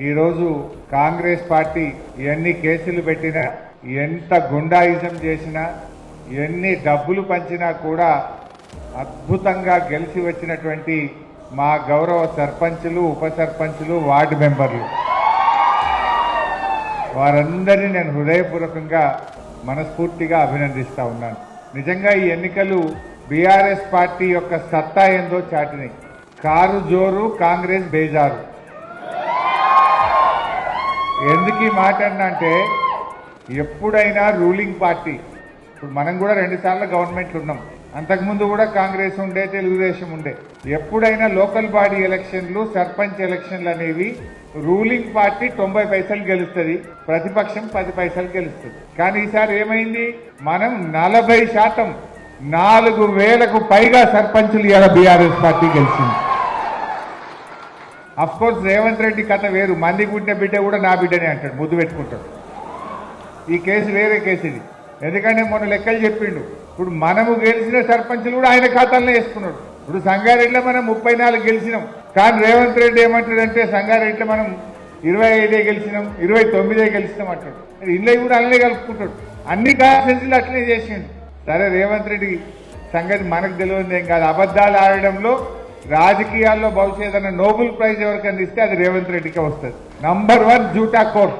ఈరోజు కాంగ్రెస్ పార్టీ ఎన్ని కేసులు పెట్టినా, ఎంత గుండాయిజం చేసినా, ఎన్ని డబ్బులు పంచినా కూడా అద్భుతంగా గెలిచి వచ్చినటువంటి మా గౌరవ సర్పంచులు, ఉప సర్పంచులు, వార్డు మెంబర్లు వారందరినీ నేను హృదయపూర్వకంగా మనస్ఫూర్తిగా అభినందిస్తా ఉన్నాను. నిజంగా ఈ ఎన్నికలు బీఆర్ఎస్ పార్టీ యొక్క సత్తా ఏందో చాటినాయి. కారు జోరు, కాంగ్రెస్ బేజారు. ఎందుకు ఈ మాట అంటే ఎప్పుడైనా రూలింగ్ పార్టీ, ఇప్పుడు మనం కూడా 2 సార్లు గవర్నమెంట్లు ఉన్నాం, అంతకుముందు కూడా కాంగ్రెస్ ఉండే, తెలుగుదేశం ఉండే. ఎప్పుడైనా లోకల్ బాడీ ఎలక్షన్లు, సర్పంచ్ ఎలక్షన్లు అనేవి రూలింగ్ పార్టీ 90 పైసలు గెలుస్తుంది, ప్రతిపక్షం 10 పైసలు గెలుస్తుంది. కానీ ఈసారి ఏమైంది, మనం 40%, 4000కు పైగా సర్పంచులు ఇలా బీఆర్ఎస్ పార్టీ గెలిచింది. అఫ్ కోర్స్ రేవంత్ రెడ్డి కథ వేరు, మంది పుట్టిన బిడ్డ కూడా నా బిడ్డనే అంటాడు, ముద్దు పెట్టుకుంటాడు. ఈ కేసు వేరే కేసు ఇది. ఎందుకంటే మొన్న లెక్కలు చెప్పిండు. ఇప్పుడు మనము గెలిచిన సర్పంచులు కూడా ఆయన ఖాతాల్లో వేసుకున్నాడు. ఇప్పుడు సంగారెడ్డిలో మనం 34 గెలిచినాం, కానీ రేవంత్ రెడ్డి ఏమంటాడంటే సంగారెడ్డిలో మనం 25 గెలిచినాం, 29 గెలిచినాం అంటాడు. ఇళ్ళే కూడా అలానే కలుపుకుంటాడు. అన్ని కాన్స్టిట్యూన్సీలు అట్లనే చేసిండు. సరే, రేవంత్ రెడ్డి సంగతి మనకు తెలియదు ఏం కాదు. అబద్ధాలు ఆడడంలో రాజకీయాల్లో భవిష్యత్ నోబెల్ ప్రైజ్ ఎవరికి అందిస్తే అది రేవంత్ రెడ్డికే వస్తుంది. నంబర్ 1 జూటా కోర్.